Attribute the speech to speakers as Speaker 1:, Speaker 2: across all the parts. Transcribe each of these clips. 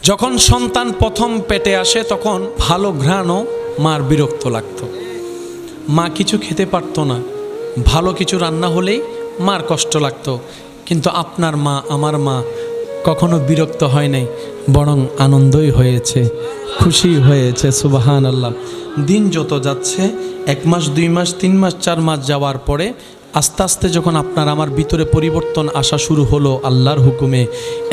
Speaker 1: যখন সন্তান প্রথম পেটে আসে তখন ভালো ঘ্রাণও মার বিরক্ত লাগতো। মা কিছু খেতে পারতো না, ভালো কিছু রান্না হলেই মার কষ্ট লাগতো। কিন্তু আপনার মা, আমার মা কখনো বিরক্ত হয় নাই, বরং আনন্দই হয়েছে, খুশি হয়েছে। সুবহানাল্লাহ। দিন যত যাচ্ছে, 1 মাস 2 মাস 3 মাস 4 মাস যাওয়ার পরে আস্তে আস্তে যখন আপনার আমার ভিতরে পরিবর্তন আসা শুরু হলো আল্লাহর হুকুমে,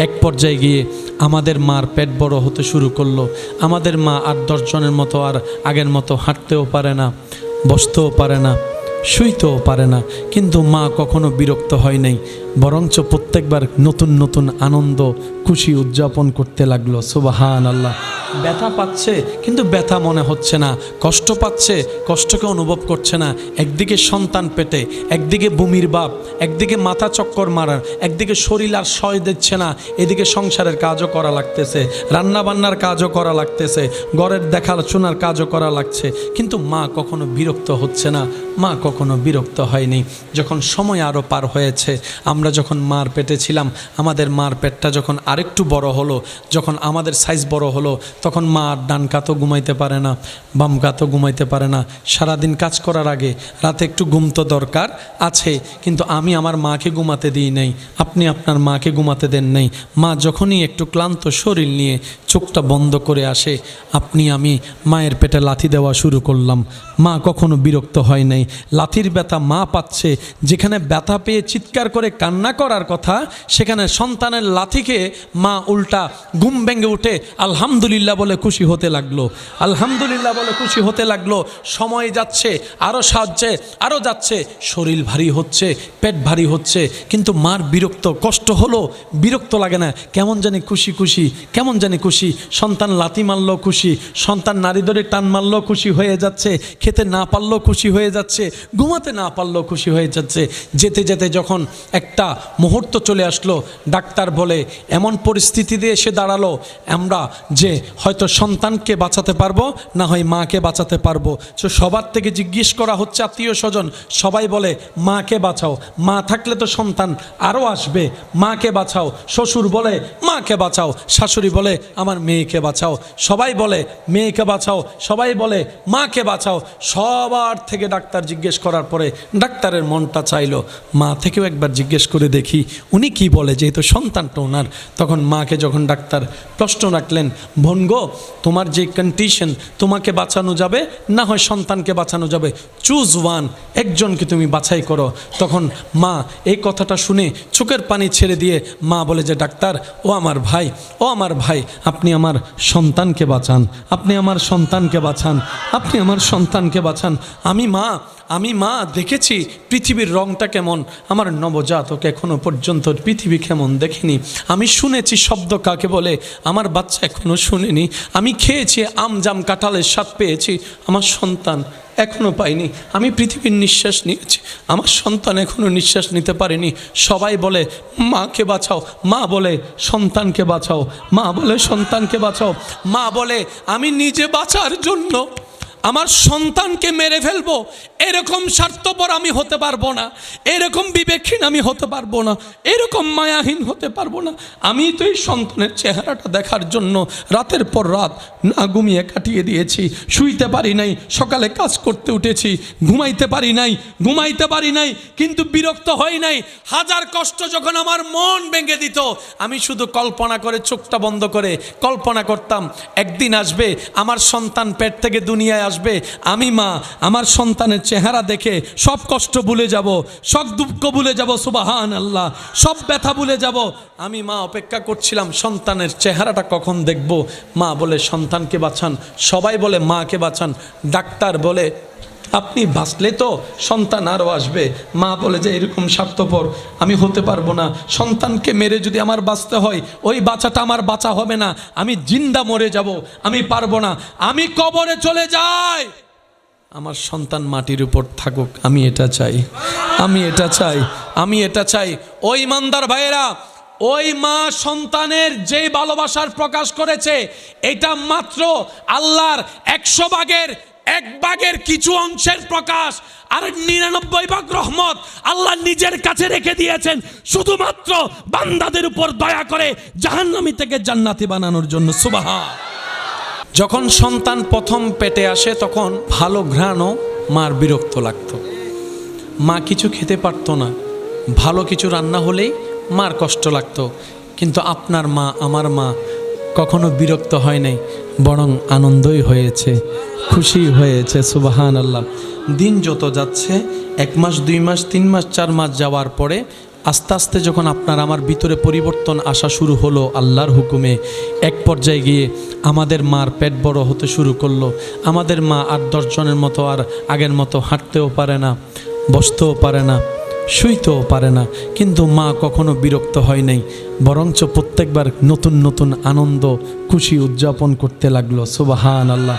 Speaker 1: এক পর্যায়ে গিয়ে আমাদের মার পেট বড় হতে শুরু করলো। আমাদের মা 8-10 জনের মতো আর আগের মতো হাঁটতেও পারে না, বসতেও পারে না, শুইতেও পারে না। কিন্তু মা কখনো বিরক্ত হয় নাই, বরঞ্চ প্রত্যেকবার নতুন নতুন আনন্দ খুশি উদযাপন করতে লাগলো। সুবহানাল্লাহ। ব্যথা পাচ্ছে কিন্তু ব্যথা মনে হচ্ছে না, কষ্ট পাচ্ছে কষ্টকে অনুভব করছে না। একদিকে সন্তান পেটে, একদিকে বমির ভাব, একদিকে মাথা চক্কর মারার, একদিকে শরীর আর সয় দিচ্ছে না, এদিকে সংসারের কাজও করা লাগতেছে, রান্নাবান্নার কাজও করা লাগতেছে, ঘরের দেখাশোনার কাজও করা লাগছে। কিন্তু মা কখনো বিরক্ত হচ্ছে না, মা কখনো বিরক্ত হয়নি। যখন সময় আরও পার হয়েছে, আমরা যখন মার পেটে ছিলাম, আমাদের মার পেটটা যখন আরেকটু বড় হলো, যখন আমাদের সাইজ বড় হলো, তখন মা আর ডান কাতও ঘুমাইতে পারে না, বাম কাতও ঘুমাইতে পারে না। সারাদিন কাজ করার আগে রাতে একটু ঘুম তো দরকার আছে, কিন্তু আমি আমার মাকে ঘুমাতে দিই নাই, আপনি আপনার মাকে ঘুমাতে দেন নাই। মা যখনই একটু ক্লান্ত শরীর নিয়ে চোখটা বন্ধ করে আসে, আপনি আমি মায়ের পেটে লাথি দেওয়া শুরু করলাম। মা কখনো বিরক্ত হয় নাই। লাথির ব্যথা মা পাচ্ছে, যেখানে ব্যথা পেয়ে চিৎকার করে কান্না করার কথা, সেখানে সন্তানের লাথিকে মা উল্টা ঘুম ভেঙে উঠে আলহামদুলিল্লাহ বলে খুশি হতে লাগলো, আলহামদুলিল্লাহ বলে খুশি হতে লাগলো। সময় যাচ্ছে, আরও সাহায্যে আরও যাচ্ছে, শরীর ভারী হচ্ছে, পেট ভারী হচ্ছে, কিন্তু মার বিরক্ত কষ্ট হলো, বিরক্ত লাগে না, কেমন জানি খুশি খুশি, কেমন জানি খুশি। সন্তান লাথি মারলো খুশি, সন্তান নারী ধরে টান মারলো খুশি হয়ে যাচ্ছে, খেতে না পারলেও খুশি হয়ে যাচ্ছে, ঘুমাতে না পারলেও খুশি হয়ে যাচ্ছে। যেতে যেতে যখন একটা মুহূর্ত চলে আসলো, ডাক্তার বলে এমন পরিস্থিতিতে এসে দাঁড়ালো আমরা যে হয়তো সন্তানকে বাঁচাতে পারবো, না হয় মাকে বাঁচাতে পারবো। তো সবার থেকে জিজ্ঞেস করা হচ্ছে আত্মীয় স্বজন, সবাই বলে মাকে বাঁচাও, মা থাকলে তো সন্তান আরও আসবে, মাকে বাঁচাও। শ্বশুর বলে মাকে বাঁচাও, শাশুড়ি বলে আমার মেয়েকে বাঁচাও, সবাই বলে মেয়েকে বাঁচাও, সবাই বলে মাকে বাঁচাও। সবার থেকে ডাক্তার জিজ্ঞেস করার পরে ডাক্তারের মনটা চাইলো মা থেকেও একবার জিজ্ঞেস করে দেখি উনি কি বলে, যেহেতু সন্তানটা ওনার। তখন মাকে যখন ডাক্তার প্রশ্ন রাখলেন, বোন গো, তোমার যে কন্ডিশন, তোমাকে বাঁচানো যাবে না হয় সন্তানকে বাঁচানো যাবে, চুজ ওয়ান, একজনকে তুমি বাছাই করো। তখন মা এই কথাটা শুনে চোখের পানি ছেড়ে দিয়ে মা বলে যে ডাক্তার, ও আমার ভাই, ও আমার ভাই, আপনি আমার সন্তানকে বাঁচান, আপনি আমার সন্তানকে বাঁচান, আপনি আমার সন্তানকে বাঁচান। আমি মা দেখেছি পৃথিবীর রংটা কেমন, আমার নবজাতক এখনও পর্যন্ত পৃথিবী কেমন দেখেনি। আমি শুনেছি শব্দ কাকে বলে, আমার বাচ্চা এখনও শুনেনি। আমি খেয়েছি আম জাম কাঁঠালের স্বাদ পেয়েছি, আমার সন্তান এখনও পাইনি। আমি পৃথিবীর নিঃশ্বাস নিয়েছি, আমার সন্তান এখনও নিঃশ্বাস নিতে পারেনি। সবাই বলে মাকে বাঁচাও, মা বলে সন্তানকে বাঁচাও, মা বলে সন্তানকে বাঁচাও। মা বলে আমি নিজে বাঁচার জন্য আমার সন্তানকে মেরে ফেলবো, এরকম স্বার্থপর আমি হতে পারবো না, এরকম বিবেকহীন আমি হতে পারবো না, এরকম মায়াহীন হতে পারবো না। আমি তো এই সন্তানের চেহারাটা দেখার জন্য রাতের পর রাত না ঘুমিয়ে কাটিয়ে দিয়েছি, শুইতে পারি নাই, সকালে কাজ করতে উঠেছি, ঘুমাইতে পারি নাই, কিন্তু বিরক্ত হই নাই। হাজার কষ্ট যখন আমার মন ভেঙে দিত, আমি শুধু কল্পনা করে চোখটা বন্ধ করে কল্পনা করতাম একদিন আসবে আমার সন্তান পেট থেকে দুনিয়ায় আসবে, আমি মা আমার সন্তানের চেহারা দেখে সব কষ্ট ভুলে যাব, সব দুঃখ ভুলে যাব, সুবহানাল্লাহ, সব ব্যথা ভুলে যাব। আমি মা অপেক্ষা করছিলাম সন্তানের চেহারাটা কখন দেখব। মা বলে সন্তানকে বাঁচান, সবাই বলে মাকে বাঁচান। ডাক্তার বলে আপনি বাঁচলে তো সন্তান আরও আসবে। মা বলে যে এরকম স্বার্থপর আমি হতে পারবো না, সন্তানকে মেরে যদি আমার বাঁচতে হয় ওই বাঁচাটা আমার বাঁচা হবে না, আমি জিন্দা মরে যাব, আমি পারবো না, আমি কবরে চলে যাই, আমার সন্তান মাটির উপর থাকুক, আমি এটা চাই, আমি এটা চাই, আমি এটা চাই। ওই ইমানদার ভাইয়েরা, ওই মা সন্তানের যে ভালোবাসার প্রকাশ করেছে, এটা মাত্র আল্লাহর 100 ভাগের এক ভাগের কিছু অংশের প্রকাশ, আর 99 ভাগ রহমত আল্লাহ নিজের কাছে রেখে দিয়েছেন শুধুমাত্র বান্দাদের উপর দয়া করে জাহান্নামী থেকে জান্নাতি বানানোর জন্য। সুবহান। যখন সন্তান প্রথম পেটে আসে তখন ভালো ঘ্রাণও মার বিরক্ত লাগতো। মা কিছু খেতে পারতো না, ভালো কিছু রান্না হলেই মার কষ্ট লাগতো। কিন্তু আপনার মা, আমার মা কখনো বিরক্ত হয় নাই, বরং আনন্দই হয়েছে, খুশি হয়েছে। সুবহানাল্লাহ। দিন যত যাচ্ছে, 1 মাস 2 মাস 3 মাস 4 মাস যাওয়ার পরে আস্তে আস্তে যখন আপনার আমার ভিতরে পরিবর্তন আসা শুরু হলো আল্লাহর হুকুমে, এক পর্যায়ে গিয়ে আমাদের মার পেট বড় হতে শুরু করলো। আমাদের মা 8-10 জনের মতো আর আগের মতো হাঁটতেও পারে না, বসতেও পারে না, শুইতেও পারে না। কিন্তু মা কখনো বিরক্ত হয় নাই, বরঞ্চ প্রত্যেকবার নতুন নতুন আনন্দ খুশি উদযাপন করতে লাগলো। সুবহানাল্লাহ।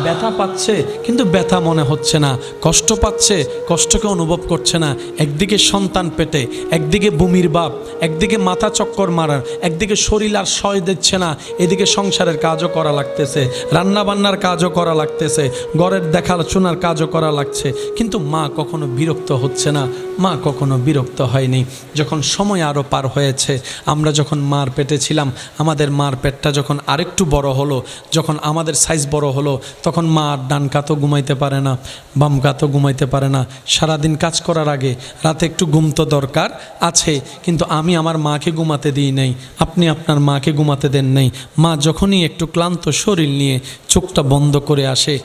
Speaker 1: ব্যথা পাচ্ছে কিন্তু ব্যথা মনে হচ্ছে না, কষ্ট পাচ্ছে কষ্টকে অনুভব করছে না। একদিকে সন্তান পেটে, একদিকে বমির ভাব, একদিকে মাথা চক্কর মারার, একদিকে শরীর আর সয় দিচ্ছে না, এদিকে সংসারের কাজও করা লাগতেছে, রান্না বান্নার কাজও করা লাগতেছে, ঘরের দেখাশোনার কাজও করা লাগছে। কিন্তু মা কখনো বিরক্ত হচ্ছে না, মা কখনো বিরক্ত হয়নি। যখন সময় আরও পার হয়েছে, আমরা যখন মার পেটে ছিলাম, আমাদের মার পেটটা যখন আরেকটু বড় হলো, যখন আমাদের সাইজ বড় হলো, তখন মা আর ডান কাতও ঘুমাইতে পারে না, বাম কাতও ঘুমাইতে পারে না। সারাদিন কাজ করার আগে রাতে একটু ঘুম তো দরকার আছে, কিন্তু আমি আমার মাকে ঘুমাতে দিই নাই, আপনি আপনার মাকে ঘুমাতে দেন নাই। মা যখনই একটু ক্লান্ত শরীর নিয়ে চোখটা বন্ধ করে আসে,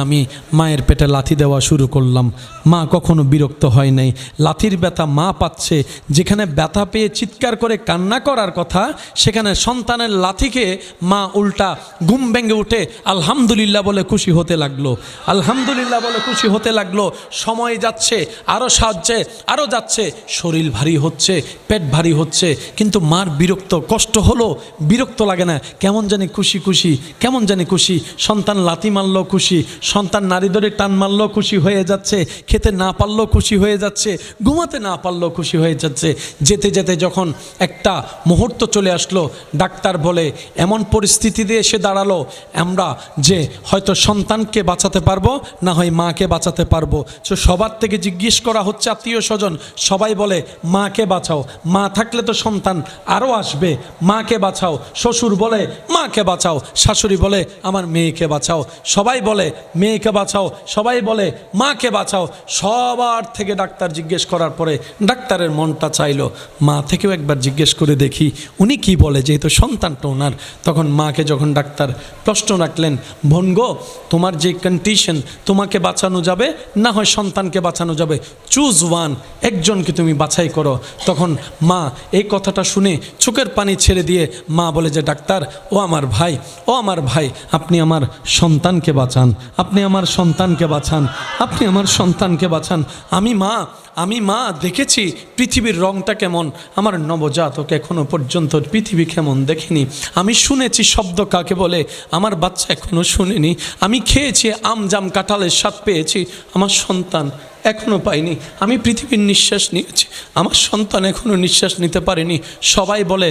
Speaker 1: আমি মায়ের পেটে লাথি দেওয়া শুরু করলাম। মা কখনো বিরক্ত হয় নাই। লাথির ব্যথা মা পাচ্ছে, যেখানে ব্যথা পেয়ে চিৎকার করে কান্না করার কথা, সেখানে সন্তানের লাথিকে মা উল্টা ঘুম ভেঙে উঠে আলহামদুলিল্লাহ বলে খুশি হতে লাগলো, আলহামদুলিল্লাহ বলে খুশি হতে লাগলো। সময় যাচ্ছে, আরও সাহায্যে আরও যাচ্ছে, শরীর ভারী হচ্ছে, পেট ভারী হচ্ছে, কিন্তু মার বিরক্ত কষ্ট হলো, বিরক্ত লাগে না, কেমন জানি খুশি খুশি, কেমন জানি খুশি। সন্তান লাথি মারলো খুশি, সন্তান নারী ধরে টান মারলো খুশি হয়ে যাচ্ছে, খেতে না পারলেও খুশি হয়ে যাচ্ছে, ঘুমাতে না পারলেও খুশি হয়ে যাচ্ছে। যেতে যেতে যখন একটা মুহূর্ত চলে আসলো, ডাক্তার বলে এমন পরিস্থিতিতে এসে দাঁড়ালো আমরা যে হয়তো সন্তানকে বাঁচাতে পারবো, না হয় মাকে বাঁচাতে পারবো। তো সবার থেকে জিজ্ঞেস করা হচ্ছে আত্মীয় স্বজন, সবাই বলে মাকে বাঁচাও, মা থাকলে তো সন্তান আরও আসবে, মাকে বাঁচাও। শ্বশুর বলে মাকে বাঁচাও, শাশুড়ি বলে আমার মেয়েকে বাঁচাও, সবাই বলে মেয়েকে বাঁচাও, সবাই বলে মাকে বাঁচাও। সবার থেকে ডাক্তার জিজ্ঞেস করার পরে ডাক্তারের মনটা চাইলো মা থেকেও একবার জিজ্ঞেস করে দেখি উনি কি বলে, যেহেতু সন্তানটা ওনার। তখন মাকে যখন ডাক্তার প্রশ্ন রাখলেন, বোন গো, তোমার যে কন্ডিশন, তোমাকে বাঁচানো যাবে না হয় সন্তানকে বাঁচানো যাবে, চুজ ওয়ান, একজনকে তুমি বাছাই করো। তখন মা এই কথাটা শুনে চোখের পানি ছেড়ে দিয়ে মা বলে যে ডাক্তার, ও আমার ভাই, ও আমার ভাই, আপনি আমার সন্তানকে বাঁচান, আপনি আমার সন্তানকে বাঁচান, আপনি আমার সন্তানকে বাঁচান। আমি মা দেখেছি পৃথিবীর রংটা কেমন, আমার নবজাতক এখনো পর্যন্ত পৃথিবী কেমন দেখেনি। আমি শুনেছি শব্দ কাকে বলে, আমার বাচ্চা এখনো শুনেনি। আমি খেয়েছি আম জাম কাঁঠালের স্বাদ পেয়েছি, আমার সন্তান এখনো পাইনি। আমি পৃথিবীর নিঃশ্বাস নিয়েছি, আমার সন্তান এখনো নিঃশ্বাস নিতে পারেনি। সবাই বলে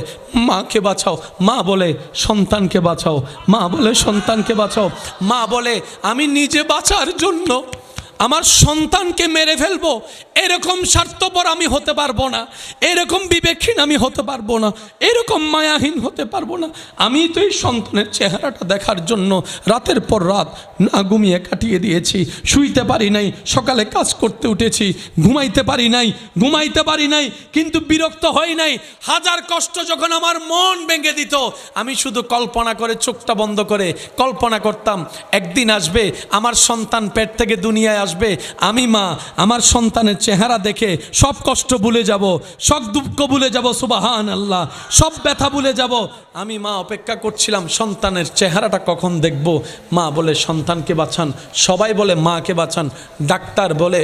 Speaker 1: মাকে বাঁচাও, মা বলে সন্তানকে বাঁচাও, মা বলে সন্তানকে বাঁচাও। মা বলে আমি নিজে বাঁচার জন্য আমার সন্তানকে মেরে ফেলবো, এরকম স্বার্থপর আমি হতে পারবো না, এরকম বিবেকহীন আমি হতে পারবো না, এরকম মায়াহীন হতে পারবো না। আমি তো এই সন্তানের চেহারাটা দেখার জন্য রাতের পর রাত না ঘুমিয়ে কাটিয়ে দিয়েছি, শুইতে পারি নাই, সকালে কাজ করতে উঠেছি, ঘুমাইতে পারি নাই, কিন্তু বিরক্ত হই নাই। হাজার কষ্ট যখন আমার মন ভেঙে দিত, আমি শুধু কল্পনা করে চোখটা বন্ধ করে কল্পনা করতাম একদিন আসবে আমার সন্তান পেট থেকে দুনিয়ায় আসবে, আমি মা আমার সন্তানের চেহারা দেখে সব কষ্ট ভুলে যাব, সব দুঃখ ভুলে যাব, সুবহানাল্লাহ, সব ব্যথা ভুলে যাব। আমি মা অপেক্ষা করছিলাম সন্তানের চেহারাটা কখন দেখব। মা বলে সন্তানকে বাঁচান, সবাই বলে মাকে বাঁচান। ডাক্তার বলে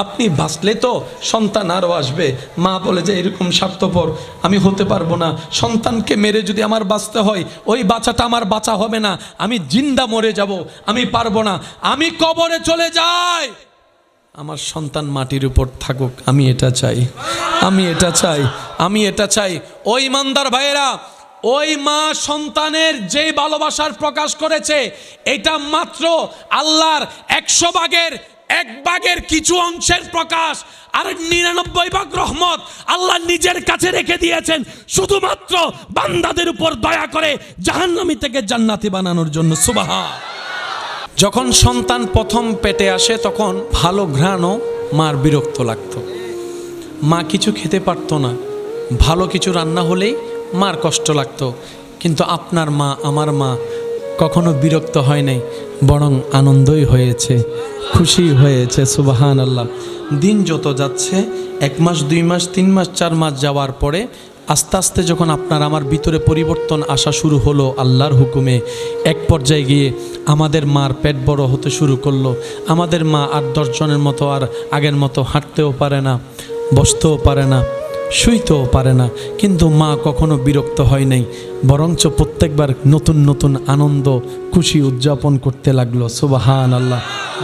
Speaker 1: আপনি বাঁচলে তো সন্তান আরও আসবে। মা বলে যে এরকম স্বার্থপর আমি হতে পারবো না, সন্তানকে মেরে যদি আমার বাঁচতে হয় ওই বাঁচাটা আমার বাঁচা হবে না, আমি জিন্দা মরে যাব, আমি পারবো না, আমি কবরে চলে যাই, আমার সন্তান মাটির উপর থাকুক, আমি এটা চাই, আমি এটা চাই, আমি এটা চাই। ও ইমানদার ভাইয়েরা, ওই মা সন্তানের যেই ভালোবাসার প্রকাশ করেছে এটা মাত্র আল্লাহর 100 ভাগের 1 ভাগের কিছু অংশের প্রকাশ, আর 99 ভাগ রহমত আল্লাহ নিজের কাছে রেখে দিয়েছেন শুধুমাত্র বান্দাদের উপর দয়া করে জাহান্নামী থেকে জান্নাতি বানানোর জন্য। সুবহান। যখন সন্তান প্রথম পেটে আসে তখন ভালো ঘ্রাণও মার বিরক্ত লাগতো। মা কিছু খেতে পারতো না, ভালো কিছু রান্না হলেই মার কষ্ট লাগতো। কিন্তু আপনার মা, আমার মা কখনো বিরক্ত হয় নাই, বরং আনন্দই হয়েছে, খুশি হয়েছে। সুবহান আল্লাহ। দিন যত যাচ্ছে, 1 মাস 2 মাস 3 মাস 4 মাস যাওয়ার পরে আস্তে আস্তে যখন আপনার আমার ভিতরে পরিবর্তন আসা শুরু হলো আল্লাহর হুকুমে, এক পর্যায়ে গিয়ে আমাদের মার পেট বড় হতে শুরু করলো। আমাদের মা 8-10 জনের মতো আর আগের মতো হাঁটতেও পারে না, বসতেও পারে না, শুইতেও পারে না। কিন্তু মা কখনো বিরক্ত হয় নাই, বরঞ্চ প্রত্যেকবার নতুন নতুন আনন্দ খুশি উদযাপন করতে লাগলো। সুবহান আল্লাহ।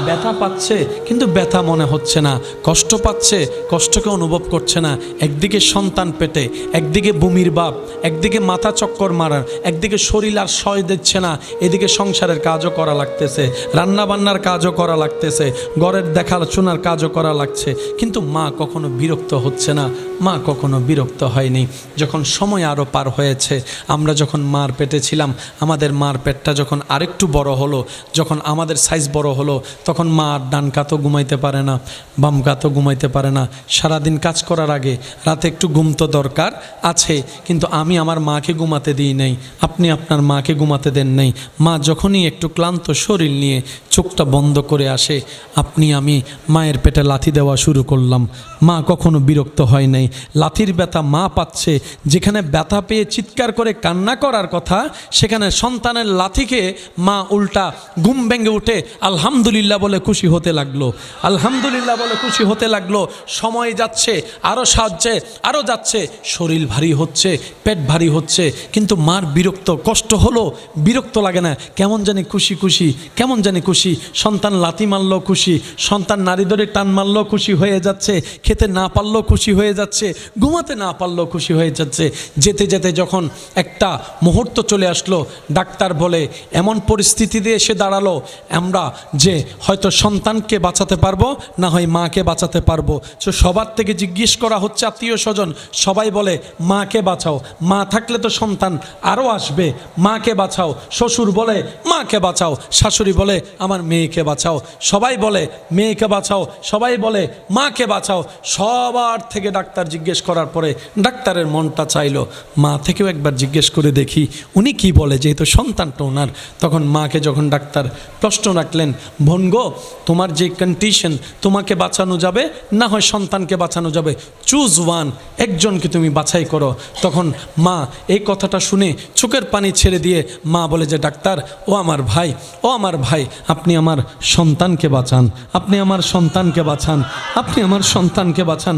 Speaker 1: ব্যথা পাচ্ছে কিন্তু ব্যথা মনে হচ্ছে না, কষ্ট পাচ্ছে কষ্টকে অনুভব করছে না। একদিকে সন্তান পেটে, একদিকে বমির বাপ, একদিকে মাথা চক্কর মারার, একদিকে শরীর আর সয় দিচ্ছে না, এদিকে সংসারের কাজও করা লাগতেছে, রান্না বান্নার কাজও করা লাগতেছে, ঘরের দেখাশোনার কাজও করা লাগছে। কিন্তু মা কখনো বিরক্ত হচ্ছে না, মা কখনো বিরক্ত হয়নি। যখন সময় আরও পার হয়েছে, আমরা যখন মার পেটে ছিলাম, আমাদের মার পেটটা যখন আরেকটু বড় হলো, যখন আমাদের সাইজ বড় হলো, তখন মা ডান কাতও ঘুমাইতে পারে না, বাম কাতও ঘুমাইতে পারে না। সারাদিন কাজ করার আগে রাতে একটু ঘুম তো দরকার আছে, কিন্তু আমি আমার মাকে ঘুমাতে দিই নাই, আপনি আপনার মাকে ঘুমাতে দেন নাই। মা যখনই একটু ক্লান্ত শরীর নিয়ে চোখটা বন্ধ করে আসে, আপনি আমি মায়ের পেটে লাথি দেওয়া শুরু করলাম। মা কখনো বিরক্ত হয় নাই। লাথির ব্যথা মা পাচ্ছে, যেখানে ব্যথা পেয়ে চিৎকার করে কান্না করার কথা, সেখানে সন্তানের লাথিকে মা উল্টা ঘুম ভেঙে উঠে আলহামদুলিল্লাহ বলে খুশি হতে লাগলো, আলহামদুলিল্লাহ বলে খুশি হতে লাগলো। সময় যাচ্ছে, আরও সাহায্যে আরও যাচ্ছে, শরীর ভারী হচ্ছে, পেট ভারী হচ্ছে, কিন্তু মার বিরক্ত কষ্ট হলো, বিরক্ত লাগে না, কেমন জানি খুশি খুশি, কেমন জানি খুশি। সন্তান লাথি মারলো খুশি, সন্তান নারী ধরে টান মারলো খুশি হয়ে যাচ্ছে, খেতে না পারলেও খুশি হয়ে যাচ্ছে, ঘুমাতে না পারলেও খুশি হয়ে যাচ্ছে। যেতে যেতে যখন একটা মুহূর্ত চলে আসলো, ডাক্তার বলে এমন পরিস্থিতিতে এসে দাঁড়ালো আমরা যে হয়তো সন্তানকে বাঁচাতে পারবো, না হয় মাকে বাঁচাতে পারবো। তো সবার থেকে জিজ্ঞেস করা হচ্ছে আত্মীয় স্বজন, সবাই বলে মাকে বাঁচাও, মা থাকলে তো সন্তান আরও আসবে, মাকে বাঁচাও। শ্বশুর বলে মাকে বাঁচাও, শাশুড়ি বলে আমার মেয়েকে বাঁচাও, সবাই বলে মেয়েকে বাঁচাও, সবাই বলে মাকে বাঁচাও। সবার থেকে ডাক্তার জিজ্ঞেস করার পরে ডাক্তারের মনটা চাইলো মা থেকেও একবার জিজ্ঞেস করে দেখি উনি কি বলে, যেহেতু সন্তানটা ওনার। তখন মাকে যখন ডাক্তার প্রশ্ন রাখলেন, বোন গো, তোমার যে কন্ডিশন, তোমাকে বাঁচানো যাবে না হয় সন্তানকে বাঁচানো যাবে, চুজ ওয়ান, একজনকে তুমি বাছাই করো। তখন মা এই কথাটা শুনে চোখের পানি ছেড়ে দিয়ে মা বলে যে ডাক্তার, ও আমার ভাই, ও আমার ভাই, আপনি আমার সন্তানকে বাঁচান, আপনি আমার সন্তানকে বাঁচান, আপনি আমার সন্তানকে বাঁচান।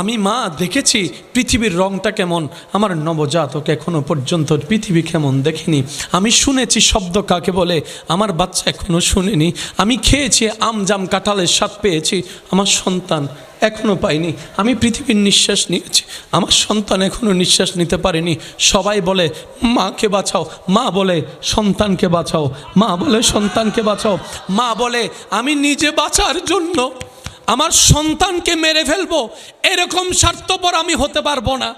Speaker 1: আমি মা দেখেছি পৃথিবীর রংটা কেমন, আমার নবজাতক এখনো পর্যন্ত পৃথিবী কেমন দেখিনি। আমি শুনেছি শব্দ কাকে বলে, আমার বাচ্চা এখনো শুনেনি। আমি খেয়েছি আম জাম কাঁঠালের স্বাদ পেয়েছি, আমার সন্তান এখনো পাইনি। আমি পৃথিবীর নিঃশ্বাস নিয়েছি, আমার সন্তান এখনো নিঃশ্বাস নিতে পারেনি। সবাই বলে মাকে বাঁচাও, মা বলে সন্তানকে বাঁচাও, মা বলে সন্তানকে বাঁচাও। মা বলে আমি নিজে বাঁচার জন্য আমার সন্তানকে মেরে ফেলবো, এরকম স্বার্থপর আমি হতে পারবো না,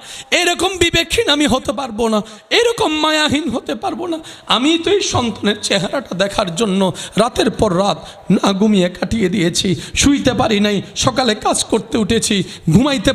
Speaker 1: এরকম বিবেকহীন আমি হতে পারবো না, এরকম মায়াহীন হতে পারবো না। আমি তো এই সন্তানের চেহারাটা দেখার জন্য রাতের পর রাত না ঘুমিয়ে কাটিয়ে দিয়েছি, শুইতে পারি নাই, সকালে কাজ করতে উঠেছি, ঘুমাইতে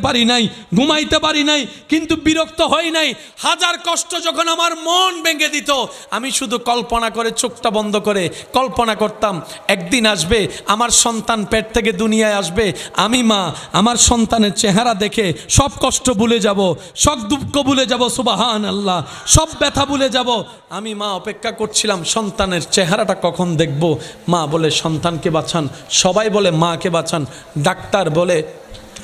Speaker 1: পারি নাই, কিন্তু বিরক্ত হই নাই। হাজার কষ্ট যখন আমার মন ভেঙে দিত, আমি শুধু কল্পনা করে চোখটা বন্ধ করে কল্পনা করতাম একদিন আসবে আমার সন্তান পেট থেকে দুনিয়ায় আসবে, আমি মা আমার সন্তানের চেহারা দেখে সব কষ্ট ভুলে যাব, সব দুঃখ ভুলে যাব, সুবহান আল্লাহ, সব ব্যথা ভুলে যাব। আমি মা অপেক্ষা করছিলাম সন্তানের চেহারাটা কখন দেখব। মা বলে সন্তানকে বাঁচান, সবাই বলে মাকে বাঁচান। ডাক্তার বলে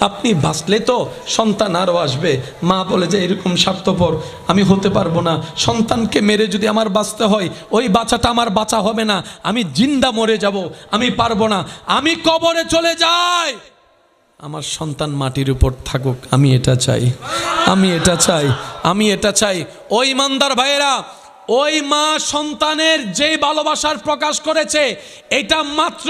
Speaker 1: আপনি বাঁচলে তো সন্তান আরও আসবে। মা বলে যে এরকম স্বার্থপর আমি হতে পারবো না, সন্তানকে মেরে যদি আমার বাঁচতে হয় ওই বাঁচাটা আমার বাঁচা হবে না, আমি জিন্দা মরে যাব, আমি পারবো না, আমি কবরে চলে যাই। আমার সন্তান মাটির উপর থাকুক, আমি এটা চাই, আমি এটা চাই, আমি এটা চাই। ও ইমানদার ভাইয়েরা, ওই মা সন্তানের যেই ভালোবাসার প্রকাশ করেছে, এটা মাত্র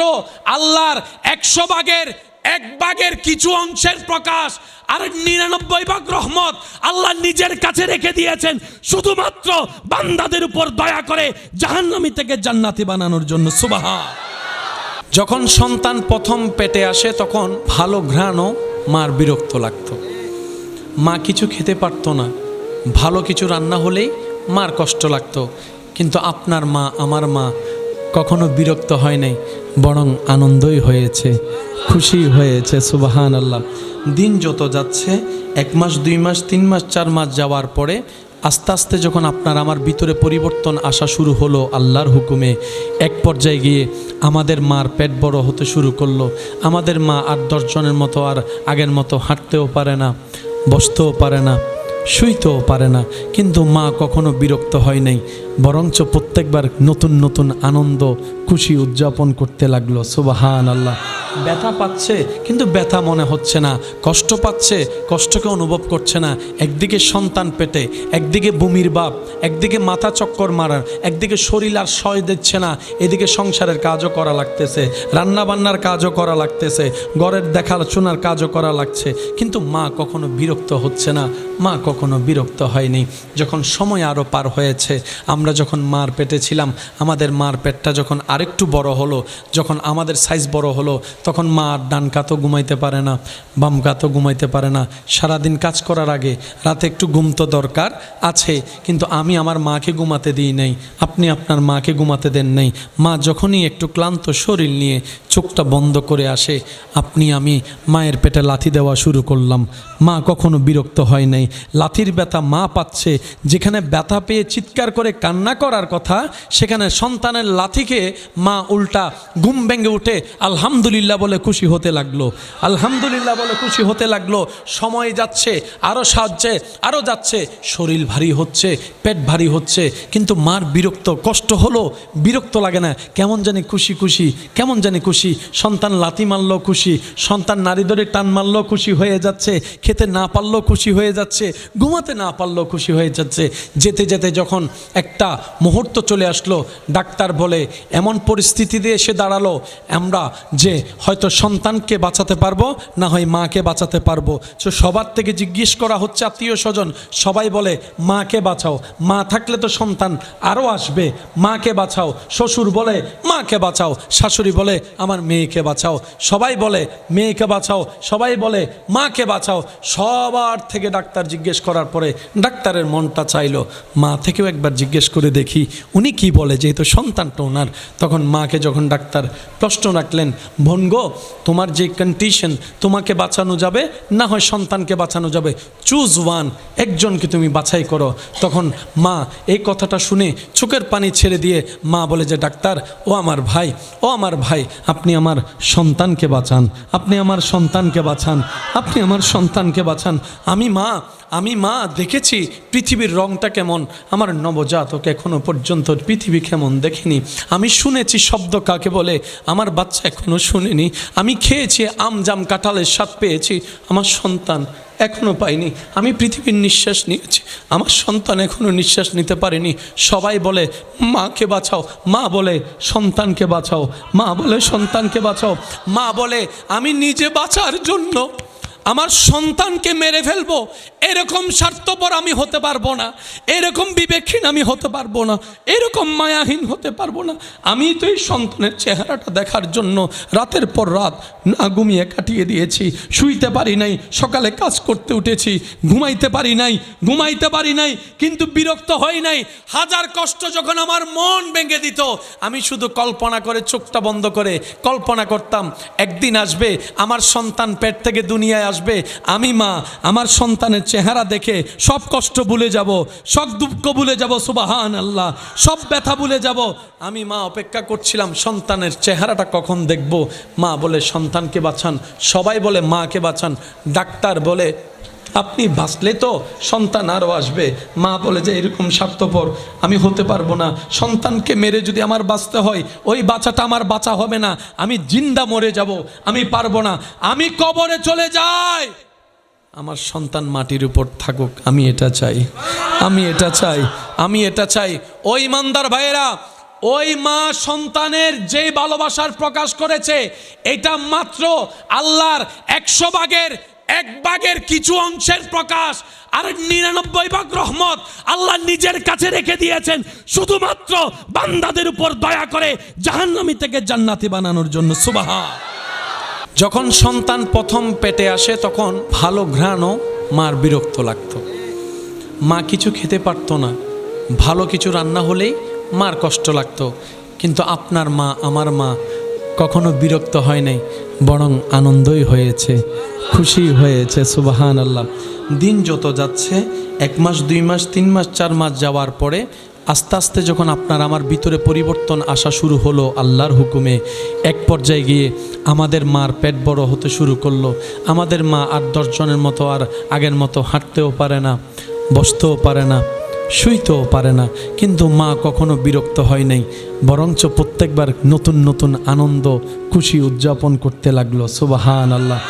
Speaker 1: আল্লাহর 100 ভাগের 1 ভাগের কিছু অংশের প্রকাশ। আর 99 ভাগ রহমত আল্লাহ নিজের কাছে রেখে দিয়েছেন শুধুমাত্র বান্দাদের উপর দয়া করে জাহান্নামী থেকে জান্নাতি বানানোর জন্য। সুবহান। যখন সন্তান প্রথম পেটে আসে তখন ভালো ঘ্রাণও মার বিরক্ত লাগতো। মা কিছু খেতে পারতো না, ভালো কিছু রান্না হলেই মার কষ্ট লাগতো। কিন্তু আপনার মা, আমার মা কখনো বিরক্ত হয় নাই, বরং আনন্দই হয়েছে, খুশি হয়েছে। সুবহানাল্লাহ। দিন যত যাচ্ছে, 1 মাস 2 মাস 3 মাস 4 মাস যাওয়ার পরে আস্তে আস্তে যখন আপনার আমার ভিতরে পরিবর্তন আসা শুরু হলো আল্লাহর হুকুমে, এক পর্যায়ে গিয়ে আমাদের মার পেট বড় হতে শুরু করলো। আমাদের মা 8-10 জনের মতো আর আগের মতো হাঁটতেও পারে না, বসতেও পারে না, শুইতেও পারে না। কিন্তু মা কখনো বিরক্ত হয় নাই, বরঞ্চ প্রত্যেকবার নতুন নতুন আনন্দ খুশি উদযাপন করতে লাগলো। সুবহানাল্লাহ। ব্যথা পাচ্ছে কিন্তু ব্যথা মনে হচ্ছে না, কষ্ট পাচ্ছে কষ্টকে অনুভব করছে না। একদিকে সন্তান পেটে, একদিকে বমির ভাব, একদিকে মাথা চক্কর মারার, একদিকে শরীর আর সয় দিচ্ছে না, এদিকে সংসারের কাজও করা লাগতেছে, রান্না বান্নার কাজও করা লাগতেছে, ঘরের দেখাশোনার কাজও করা লাগছে। কিন্তু মা কখনো বিরক্ত হচ্ছে না, মা কখনো বিরক্ত হয়নি। যখন সময় আরও পার হয়েছে, আমরা যখন মার পেটে ছিলাম, আমাদের মার পেটটা যখন আরেকটু বড় হলো, যখন আমাদের সাইজ বড় হলো, তখন মা ডান কাতও ঘুমাইতে পারে না, বাম কাতও ঘুমাইতে পারে না। সারাদিন কাজ করার আগে রাতে একটু ঘুম তো দরকার আছে, কিন্তু আমি আমার মাকে ঘুমাতে দিই নাই, আপনি আপনার মাকে ঘুমাতে দেন নাই। মা যখনই একটু ক্লান্ত শরীর নিয়ে চোখটা বন্ধ করে আসে, আমি মায়ের পেটে লাথি দেওয়া শুরু করলাম। মা কখনো বিরক্ত হয় নাই। লাথির ব্যথা মা পাচ্ছে, যেখানে ব্যথা পেয়ে চিৎকার করে কান্না করার কথা, সেখানে সন্তানের লাথিকে মা উল্টা ঘুম ভেঙে উঠে আলহামদুলিল্লাহ বলে খুশি হতে লাগলো, আলহামদুলিল্লাহ বলে খুশি হতে লাগলো। সময় যাচ্ছে, আরও সাহায্যে আরও যাচ্ছে, শরীর ভারী হচ্ছে, পেট ভারী হচ্ছে, কিন্তু মার বিরক্ত কষ্ট হলো, বিরক্ত লাগে না, কেমন জানি খুশি খুশি, কেমন জানি খুশি। সন্তান লাথি মারলেও খুশি, সন্তান নারী ধরে টান মারলেও খুশি হয়ে যাচ্ছে, খেতে না পারলেও খুশি হয়ে যাচ্ছে, ঘুমাতে না পারলেও খুশি হয়ে যাচ্ছে। যেতে যেতে যখন একটা মুহূর্ত চলে আসলো, ডাক্তার বলে এমন পরিস্থিতিতে এসে দাঁড়ালো আমরা যে হয়তো সন্তানকে বাঁচাতে পারবো, না হয় মাকে বাঁচাতে পারবো। তো সবার থেকে জিজ্ঞেস করা হচ্ছে আত্মীয় স্বজন, সবাই বলে মাকে বাঁচাও, মা থাকলে তো সন্তান আরও আসবে, মাকে বাঁচাও। শ্বশুর বলে মাকে বাঁচাও, শাশুড়ি বলে আমার মেয়েকে বাঁচাও, সবাই বলে মেয়েকে বাঁচাও, সবাই বলে মাকে বাঁচাও। সবার থেকে ডাক্তার জিজ্ঞেস করার পরে ডাক্তারের মনটা চাইলো মা থেকেও একবার জিজ্ঞেস করে দেখি উনি কি বলে, যেহেতু সন্তানটা ওনার। তখন মাকে যখন ডাক্তার প্রশ্ন রাখলেন, বোন গো, তোমার যে কন্ডিশন, তোমাকে বাঁচানো যাবে না হয় সন্তানকে বাঁচানো যাবে, চুজ ওয়ান, একজনকে তুমি বাছাই করো। তখন মা এই কথাটা শুনে চোখের পানি ছেড়ে দিয়ে মা বলে যে ডাক্তার, ও আমার ভাই, ও আমার ভাই, আপনি আমার সন্তানকে বাঁচান, আপনি আমার সন্তানকে বাঁচান, আপনি আমার সন্তানকে বাঁচান। আমি মা দেখেছি পৃথিবীর রংটা কেমন, আমার নবজাতক এখনো পর্যন্ত পৃথিবী কেমন দেখেনি। আমি শুনেছি শব্দ কাকে বলে, আমার বাচ্চা এখনো শুনেনি। আমি খেয়েছি আম জাম কাঁঠালের স্বাদ পেয়েছি, আমার সন্তান এখনো পাইনি। আমি পৃথিবীর নিঃশ্বাস নিয়েছি, আমার সন্তান এখনো নিঃশ্বাস নিতে পারেনি। সবাই বলে মাকে বাঁচাও, মা বলে সন্তানকে বাঁচাও, মা বলে সন্তানকে বাঁচাও। মা বলে আমি নিজে বাঁচার জন্য আমার সন্তানকে মেরে ফেলবো, এরকম স্বার্থপর আমি হতে পারবো না, এরকম বিবেকহীন আমি হতে পারবো না, এরকম মায়াহীন হতে পারবো না। আমি তো এই সন্তানের চেহারাটা দেখার জন্য রাতের পর রাত না ঘুমিয়ে কাটিয়ে দিয়েছি, শুইতে পারি নাই, সকালে কাজ করতে উঠেছি, ঘুমাইতে পারি নাই, কিন্তু বিরক্ত হই নাই। হাজার কষ্ট যখন আমার মন ভেঙে দিত, আমি শুধু কল্পনা করে চোখটা বন্ধ করে কল্পনা করতাম একদিন আসবে আমার সন্তান পেট থেকে দুনিয়ায় আসবে, আমি মা আমার সন্তানের চেহারা দেখে সব কষ্ট ভুলে যাব, সব দুঃখ ভুলে যাব, সুবহানাল্লাহ, সব ব্যথা ভুলে যাব। আমি মা অপেক্ষা করছিলাম সন্তানের চেহারাটা কখন দেখব। মা বলে সন্তানকে বাঁচান, সবাই বলে মাকে বাঁচান, ডাক্তার বলে আপনি বাঁচলে তো সন্তান আরও আসবে। মা বলে যে এরকম স্বার্থপর আমি হতে পারবো না, সন্তানকে মেরে যদি আমার বাঁচতে হয় ওই বাঁচাটা আমার বাঁচা হবে না, আমি জিন্দা মরে যাব, আমি পারবো না, আমি কবরে চলে যাই, আমার সন্তান মাটির উপর থাকুক, আমি এটা চাই, আমি এটা চাই, আমি এটা চাই। ওই ইমানদার ভাইয়েরা, ওই মা সন্তানের যে ভালোবাসার প্রকাশ করেছে এটা মাত্র আল্লাহর 100 ভাগের 1 ভাগের কিছু অংশের প্রকাশ, আর 99 ভাগ রহমত আল্লাহ নিজের কাছে রেখে দিয়েছেন শুধুমাত্র বান্দাদের উপর দয়া করে জাহান্নামী থেকে জান্নাতি বানানোর জন্য। সুবহান। যখন সন্তান প্রথম পেটে আসে তখন ভালো ঘ্রাণও মার বিরক্ত লাগতো, মা কিছু খেতে পারতো না, ভালো কিছু রান্না হলেই মার কষ্ট লাগতো। কিন্তু আপনার মা, আমার মা কখনো বিরক্ত হয় নাই, বরং আনন্দই হয়েছে, খুশি হয়েছে। সুবহান আল্লাহ। দিন যত যাচ্ছে, 1 মাস 2 মাস 3 মাস 4 মাস যাওয়ার পরে আস্তে আস্তে যখন আপনার আমার ভিতরে পরিবর্তন আসা শুরু হলো আল্লাহর হুকুমে, এক পর্যায়ে গিয়ে আমাদের মার পেট বড় হতে শুরু করলো। আমাদের মা 8-10 জনের মতো আর আগের মতো হাঁটতেও পারে না, বসতেও পারে না, শুইতেও পারে না, কিন্তু মা কখনো বিরক্ত হয় নাই, বরঞ্চ প্রত্যেকবার নতুন নতুন আনন্দ খুশি উদযাপন করতে লাগলো। সুবহান আল্লাহ।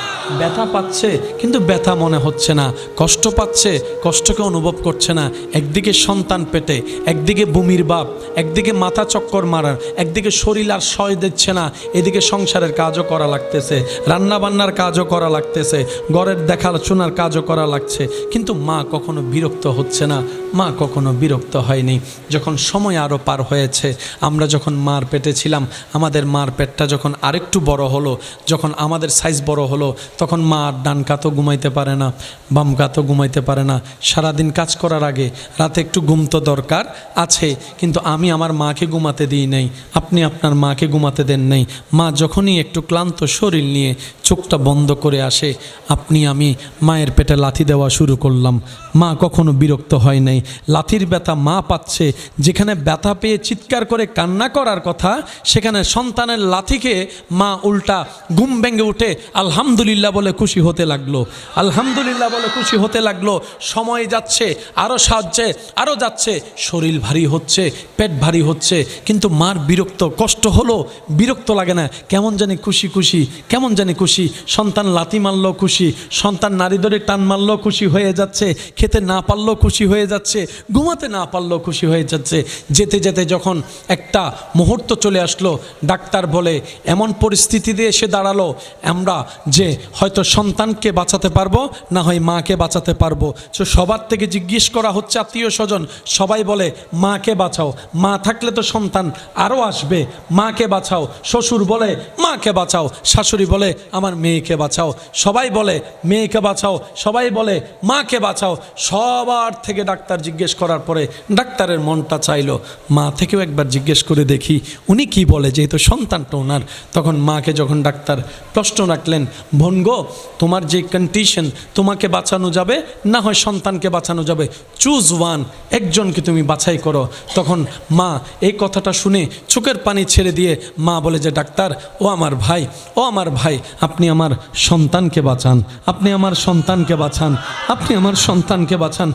Speaker 1: ব্যথা পাচ্ছে কিন্তু ব্যথা মনে হচ্ছে না, কষ্ট পাচ্ছে কষ্টকে অনুভব করছে না। একদিকে সন্তান পেটে, একদিকে বমির বাপ, একদিকে মাথা চক্কর মারার, একদিকে শরীর আর সয় দিচ্ছে না, এদিকে সংসারের কাজও করা লাগতেছে, রান্না বান্নার কাজও করা লাগতেছে, ঘরের দেখাশোনার কাজও করা লাগছে, কিন্তু মা কখনো বিরক্ত হচ্ছে না, মা কখনো বিরক্ত হয়নি। যখন সময় আরও পার হয়েছে, আমরা যখন মার পেটে ছিলাম, আমাদের মার পেটটা যখন আরেকটু বড় হলো, যখন আমাদের সাইজ বড় হলো, তখন মা ডান কাতও ঘুমাইতে পারে না, বাম কাতও ঘুমাইতে পারে না। সারাদিন কাজ করার আগে রাতে একটু ঘুম তো দরকার আছে, কিন্তু আমি আমার মাকে ঘুমাতে দিই নাই, আপনি আপনার মাকে ঘুমাতে দেন নাই। মা যখনই একটু ক্লান্ত শরীর নিয়ে চোখটা বন্ধ করে আসে, আপনি আমি মায়ের পেটে লাথি দেওয়া শুরু করলাম। মা কখনো বিরক্ত হয় নাই। লাথির ব্যথা মা পাচ্ছে, যেখানে ব্যথা পেয়ে চিৎকার করে কান্না করার কথা, সেখানে সন্তানের লাথিকে মা উল্টা ঘুম ভেঙে উঠে আলহামদুলিল্লাহ বলে খুশি হতে লাগলো, আলহামদুলিল্লাহ বলে খুশি হতে লাগলো। সময় যাচ্ছে, আরও সাহায্যে আরও যাচ্ছে, শরীর ভারী হচ্ছে, পেট ভারী হচ্ছে, কিন্তু মার বিরক্ত কষ্ট হলো, বিরক্ত লাগে না, কেমন জানি খুশি খুশি, কেমন জানি খুশি। সন্তান লাথি মারলেও খুশি, সন্তান নারী ধরে টান মারলেও খুশি হয়ে যাচ্ছে, খেতে না পারলেও খুশি হয়ে যাচ্ছে, ঘুমাতে না পারলেও খুশি হয়ে যাচ্ছে। যেতে যেতে যখন একটা মুহূর্ত চলে আসলো, ডাক্তার বলে এমন পরিস্থিতিতে এসে দাঁড়ালো আমরা যে হয়তো সন্তানকে বাঁচাতে পারবো, না হয় মাকে বাঁচাতে পারবো। তো সবার থেকে জিজ্ঞেস করা হচ্ছে আত্মীয় স্বজন, সবাই বলে মাকে বাঁচাও, মা থাকলে তো সন্তান আরও আসবে, মাকে বাঁচাও। শ্বশুর বলে মাকে বাঁচাও, শাশুড়ি বলে আমার মেয়েকে বাঁচাও, সবাই বলে মেয়েকে বাঁচাও, সবাই বলে মাকে বাঁচাও। সবার থেকে ডাক্তার জিজ্ঞেস করার পরে ডাক্তারের মনটা চাইলো মা থেকেও একবার জিজ্ঞেস করে দেখি উনি কি বলে, যেহেতু সন্তানটা ওনার। তখন মাকে যখন ডাক্তার প্রশ্ন রাখলেন, বোন গো, তোমার যে কন্ডিশন, তোমাকে বাঁচানো যাবে না হয় সন্তানকে বাঁচানো যাবে, চুজ ওয়ান, একজনকে তুমি বাছাই করো। তখন মা এই কথাটা শুনে চোখের পানি ছেড়ে দিয়ে মা বলে যে ডাক্তার, ও আমার ভাই, ও আমার ভাই, আপনি আমার সন্তানকে বাঁচান, আপনি আমার সন্তানকে বাঁচান, আপনি আমার সন্তানকে বাঁচান।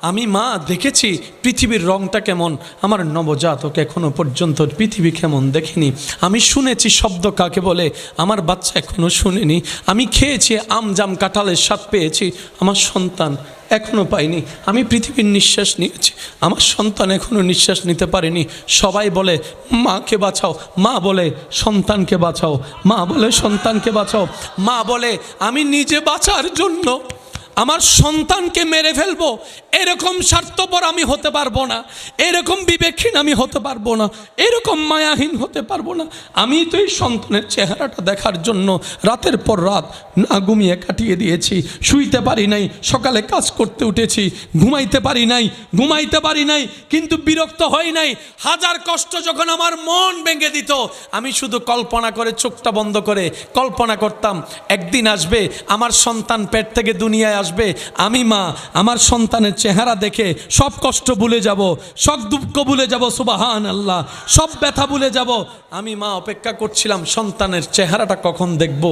Speaker 1: আমি মা দেখেছি পৃথিবীর রংটা কেমন, আমার নবজাতক এখনো পর্যন্ত পৃথিবী কেমন দেখিনি। আমি শুনেছি শব্দ কাকে বলে, আমার বাচ্চা এখনো শুনেনি। আমি খেয়েছি আম জাম কাঁঠালের স্বাদ পেয়েছি, আমার সন্তান এখনো পাইনি। আমি পৃথিবীর নিঃশ্বাস নিয়েছি, আমার সন্তান এখনো নিঃশ্বাস নিতে পারেনি। সবাই বলে মাকে বাঁচাও, মা বলে সন্তানকে বাঁচাও, মা বলে সন্তানকে বাঁচাও। মা বলে আমি নিজে বাঁচার জন্য আমার সন্তানকে মেরে ফেলবো, এরকম স্বার্থপর আমি হতে পারবো না, এরকম বিবেকহীন আমি হতে পারবো না, এরকম মায়াহীন হতে পারবো না। আমি তো এই সন্তানের চেহারাটা দেখার জন্য রাতের পর রাত না ঘুমিয়ে কাটিয়ে দিয়েছি, শুইতে পারি নাই, সকালে কাজ করতে উঠেছি, ঘুমাইতে পারি নাই, কিন্তু বিরক্ত হই নাই। হাজার কষ্ট যখন আমার মন ভেঙে দিত, আমি শুধু কল্পনা করে চোখটা বন্ধ করে কল্পনা করতাম একদিন আসবে আমার সন্তান পেট থেকে দুনিয়ায় আসবে, আমি মা আমার সন্তানের চেহারা দেখে সব কষ্ট ভুলে যাব, সব দুঃখ ভুলে যাব, সুবহানাল্লাহ, সব ব্যথা ভুলে যাব। আমি মা অপেক্ষা করছিলাম সন্তানের চেহারাটা কখন দেখব।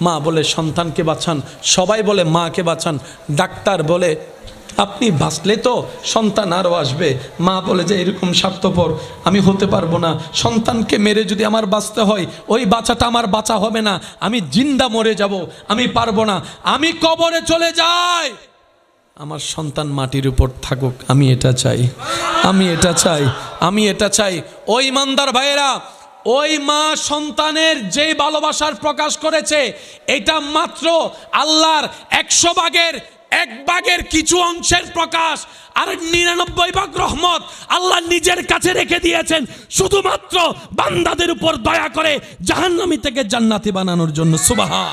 Speaker 1: মা বলে সন্তানকে বাঁচান, সবাই বলে মাকে বাঁচান। ডাক্তার বলে আপনি বাঁচলে তো সন্তান আরও আসবে। মা বলে যে এরকম স্বার্থপর আমি হতে পারবো না, সন্তানকে মেরে যদি আমার বাঁচতে হয় ওই বাঁচাটা আমার বাঁচা হবে না, আমি জিন্দা মরে যাব, আমি পারবো না, আমি কবরে চলে যাই, আমার সন্তান মাটির উপর থাকুক, আমি এটা চাই, আমি এটা চাই, আমি এটা চাই। ওই ইমানদার ভাইয়েরা, ওই মা সন্তানের যে ভালোবাসার প্রকাশ করেছে এটা মাত্র আল্লাহর 100 ভাগের 1 ভাগের কিছু অংশের প্রকাশ, আর 99 ভাগ রহমত আল্লাহ নিজের কাছে রেখে দিয়েছেন শুধুমাত্র বান্দাদের উপর দয়া করে জাহান্নামী থেকে জান্নাতি বানানোর জন্য। সুবহান।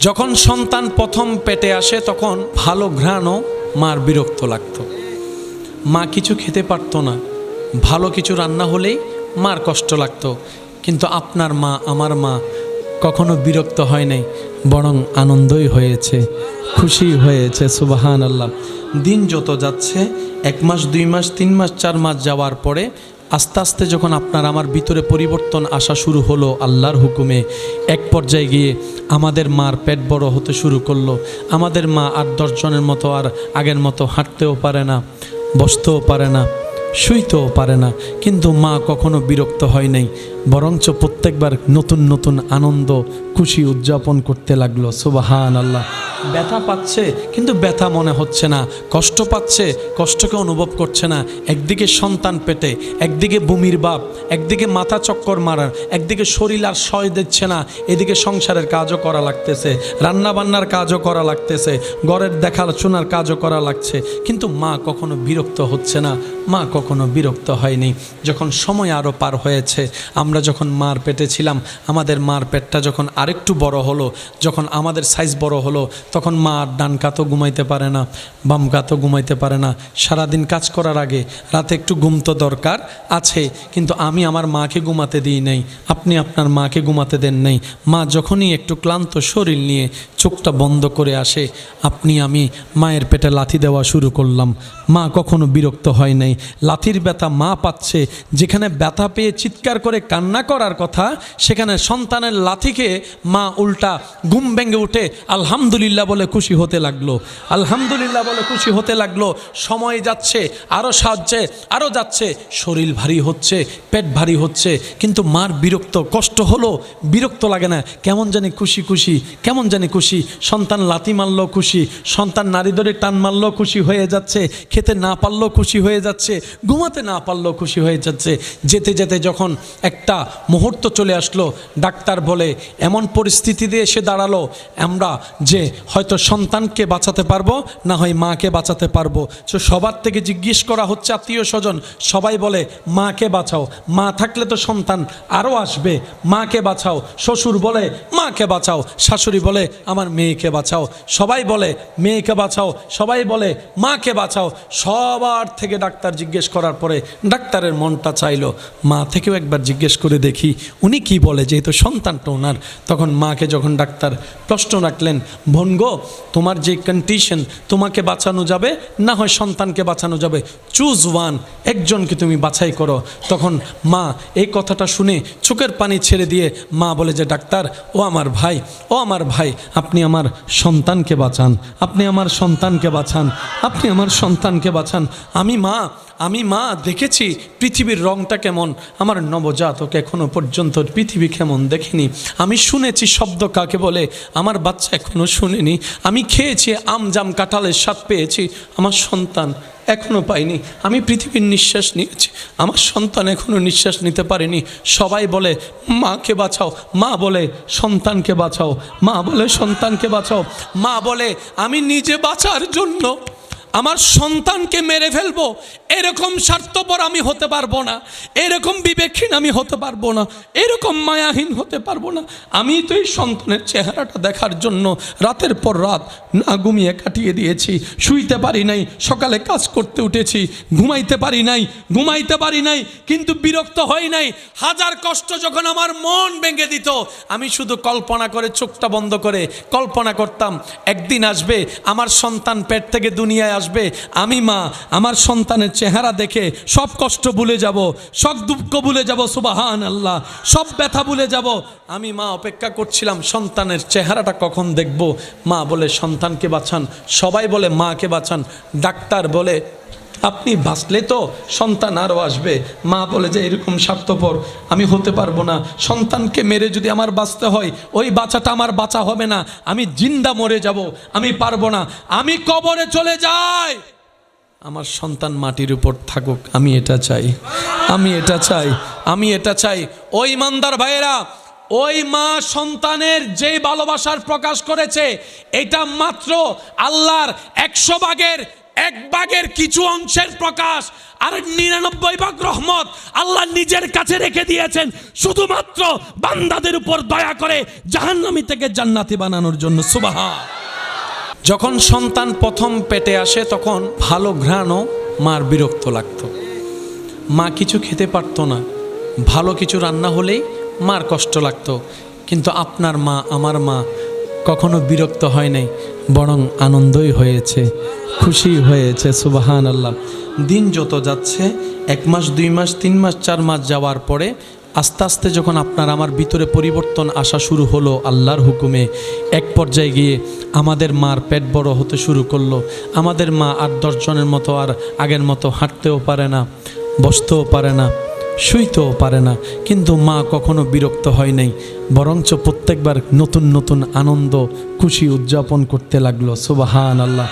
Speaker 1: যখন সন্তান প্রথম পেটে আসে তখন ভালো ঘ্রাণও মার বিরক্ত লাগতো। মা কিছু খেতে পারতো না, ভালো কিছু রান্না হলেই মার কষ্ট লাগতো। কিন্তু আপনার মা, আমার মা কখনো বিরক্ত হয় নাই, বরং আনন্দই হয়েছে, খুশি হয়েছে। সুবহানাল্লাহ। দিন যত যাচ্ছে, 1 মাস 2 মাস 3 মাস 4 মাস যাওয়ার পরে আস্তে আস্তে যখন আপনার আমার ভিতরে পরিবর্তন আসা শুরু হলো আল্লাহর হুকুমে, এক পর্যায়ে গিয়ে আমাদের মার পেট বড় হতে শুরু করলো। আমাদের মা 8-10 জনের মতো আর আগের মতো হাঁটতেও পারে না, বসতেও পারে না, শুইতেও পারে না। কিন্তু মা কখনো বিরক্ত হয় নাই, বরঞ্চ প্রত্যেকবার নতুন নতুন আনন্দ খুশি উদযাপন করতে লাগলো। সুবহানাল্লাহ। ব্যথা পাচ্ছে কিন্তু ব্যথা মনে হচ্ছে না, কষ্ট পাচ্ছে কষ্টকে অনুভব করছে না। একদিকে সন্তান পেটে, একদিকে বমির ভাব, একদিকে মাথা চক্কর মারার, একদিকে শরীর আর সয় দিচ্ছে না, এদিকে সংসারের কাজও করা লাগতেছে, রান্নাবান্নার কাজও করা লাগতেছে, ঘরের দেখাশোনার কাজও করা লাগছে। কিন্তু মা কখনো বিরক্ত হচ্ছে না, মা কখনো বিরক্ত হয়নি। যখন সময় আরও পার হয়েছে, আমরা যখন মার পেটে ছিলাম, আমাদের মার পেটটা যখন আরেকটু বড় হলো, যখন আমাদের সাইজ বড় হলো, তখন মা আর ডান কাতও ঘুমাইতে পারে না, বাম কাতও ঘুমাইতে পারে না। সারাদিন কাজ করার আগে রাতে একটু ঘুম তো দরকার আছে, কিন্তু আমি আমার মাকে ঘুমাতে দিই নাই, আপনি আপনার মাকে ঘুমাতে দেন নাই। মা যখনই একটু ক্লান্ত শরীর নিয়ে চোখটা বন্ধ করে আসে, আপনি আমি মায়ের পেটে লাথি দেওয়া শুরু করলাম। মা কখনো বিরক্ত হয় নাই। লাথির ব্যথা মা পাচ্ছে, যেখানে ব্যথা পেয়ে চিৎকার করে কান্না করার কথা, সেখানে সন্তানের লাথিকে মা উল্টা ঘুম ভেঙে উঠে আলহামদুলিল্লাহ বলে খুশি হতে লাগলো, আলহামদুলিল্লাহ বলে খুশি হতে লাগলো। সময় যাচ্ছে, আরও সাহায্যে আরও যাচ্ছে, শরীর ভারী হচ্ছে, পেট ভারী হচ্ছে, কিন্তু মার বিরক্ত কষ্ট হলো, বিরক্ত লাগে না, কেমন জানি খুশি খুশি, কেমন জানি খুশি। সন্তান লাথি মারলো খুশি, সন্তান নারী ধরে টান মারলো খুশি হয়ে যাচ্ছে, খেতে না পারলেও খুশি হয়ে যাচ্ছে, ঘুমাতে না পারলেও খুশি হয়ে যাচ্ছে। যেতে যেতে যখন একটা মুহূর্ত চলে আসলো, ডাক্তার বলে এমন পরিস্থিতিতে এসে দাঁড়ালো আমরা যে হয়তো সন্তানকে বাঁচাতে পারবো, না হয় মাকে বাঁচাতে পারবো। তো সবার থেকে জিজ্ঞেস করা হচ্ছে আত্মীয় স্বজন, সবাই বলে মাকে বাঁচাও, মা থাকলে তো সন্তান আরও আসবে, মাকে বাঁচাও। শ্বশুর বলে মাকে বাঁচাও, শাশুড়ি বলে আমার মেয়েকে বাঁচাও, সবাই বলে মেয়েকে বাঁচাও, সবাই বলে মাকে বাঁচাও। সবার থেকে ডাক্তার জিজ্ঞেস করার পরে ডাক্তারের মনটা চাইলো মা থেকেও একবার জিজ্ঞেস করে দেখি উনি কি বলে, যেহেতু সন্তানটা ওনার। তখন মাকে যখন ডাক্তার প্রশ্ন রাখলেন, বোন গো, তোমার যে কন্ডিশন, তোমাকে বাঁচানো যাবে না হয় সন্তানকে বাঁচানো যাবে, চুজ ওয়ান, একজনকে তুমি বাছাই করো। তখন মা এই কথাটা শুনে চোখের পানি ছেড়ে দিয়ে মা বলে যে ডাক্তার, ও আমার ভাই, ও আমার ভাই, আপনি আমার সন্তানকে বাঁচান, আপনি আমার সন্তানকে বাঁচান, আপনি আমার সন্তানকে বাঁচান। আমি মা দেখেছি পৃথিবীর রংটা কেমন, আমার নবজাতক এখনো পর্যন্ত পৃথিবী কেমন দেখিনি। আমি শুনেছি শব্দ কাকে বলে, আমার বাচ্চা এখনো শুনেনি। আমি খেয়েছি আম জাম কাঁঠালের স্বাদ পেয়েছি, আমার সন্তান এখনো পাইনি। আমি পৃথিবীর নিঃশ্বাস নিয়েছি, আমার সন্তান এখনো নিঃশ্বাস নিতে পারেনি। সবাই বলে মাকে বাঁচাও, মা বলে সন্তানকে বাঁচাও, মা বলে সন্তানকে বাঁচাও। মা বলে আমি নিজে বাঁচার জন্য আমার সন্তানকে মেরে ফেলবো, এরকম স্বার্থপর আমি হতে পারবো না, এরকম বিবেকহীন আমি হতে পারবো না, এরকম মায়াহীন হতে পারবো না। আমি তো এই সন্তানের চেহারাটা দেখার জন্য রাতের পর রাত না ঘুমিয়ে কাটিয়ে দিয়েছি, শুইতে পারি নাই, সকালে কাজ করতে উঠেছি, ঘুমাইতে পারি নাই, কিন্তু বিরক্ত হই নাই। হাজার কষ্ট যখন আমার মন ভেঙে দিত, আমি শুধু কল্পনা করে, চোখটা বন্ধ করে কল্পনা করতাম, একদিন আসবে আমার সন্তান পেট থেকে দুনিয়ায় আসবে, আমি মা আমার সন্তানের চেহারা দেখে সব কষ্ট ভুলে যাব, সব দুঃখ ভুলে যাব, সুবহানাল্লাহ, সব ব্যথা ভুলে যাব। আমি মা অপেক্ষা করছিলাম সন্তানের চেহারাটা কখন দেখব। মা বলে সন্তানকে বাঁচান, সবাই বলে মাকে বাঁচান, ডাক্তার বলে আপনি বাঁচলে তো সন্তান আরও আসবে। মা বলে যে এরকম স্বার্থপর আমি হতে পারবো না, সন্তানকে মেরে যদি আমার বাঁচতে হয় ওই বাঁচাটা আমার বাঁচা হবে না, আমি জিন্দা মরে যাব, আমি পারবো না, আমি কবরে চলে যাই, আমার সন্তান মাটির উপর থাকুক, আমি এটা চাই, আমি এটা চাই, আমি এটা চাই। ওই ইমানদার ভাইয়েরা, ওই মা সন্তানের যে ভালোবাসার প্রকাশ করেছে, এটা মাত্র আল্লাহর 100 ভাগের 1 ভাগের কিছু অংশের প্রকাশ, আর 99 ভাগ রহমত আল্লাহ নিজের কাছে রেখে দিয়েছেন শুধুমাত্র বান্দাদের উপর দয়া করে জাহান্নামী থেকে জান্নাতি বানানোর জন্য। সুবহান। যখন সন্তান প্রথম পেটে আসে তখন ভালো ঘ্রাণও মার বিরক্ত লাগতো, মা কিছু খেতে পারতো না, ভালো কিছু রান্না হলেই মার কষ্ট লাগতো। কিন্তু আপনার মা, আমার মা কখনো বিরক্ত হয় নাই, বরং আনন্দই হয়েছে, খুশি হয়েছে। সুবহানাল্লাহ। দিন যত যাচ্ছে, 1 মাস 2 মাস 3 মাস 4 মাস যাওয়ার পরে আস্তে আস্তে যখন আপনার আমার ভিতরে পরিবর্তন আসা শুরু হলো আল্লাহর হুকুমে, এক পর্যায়ে গিয়ে আমাদের মার পেট বড় হতে শুরু করলো। আমাদের মা 8-10 জনের মতো আর আগের মতো হাঁটতেও পারে না, বসতেও পারে না, শুইতেও পারে না, কিন্তু মা কখনো বিরক্ত হয় নাই, বরঞ্চ প্রত্যেকবার নতুন নতুন আনন্দ খুশি উদযাপন করতে লাগলো। সুবহানাল্লাহ।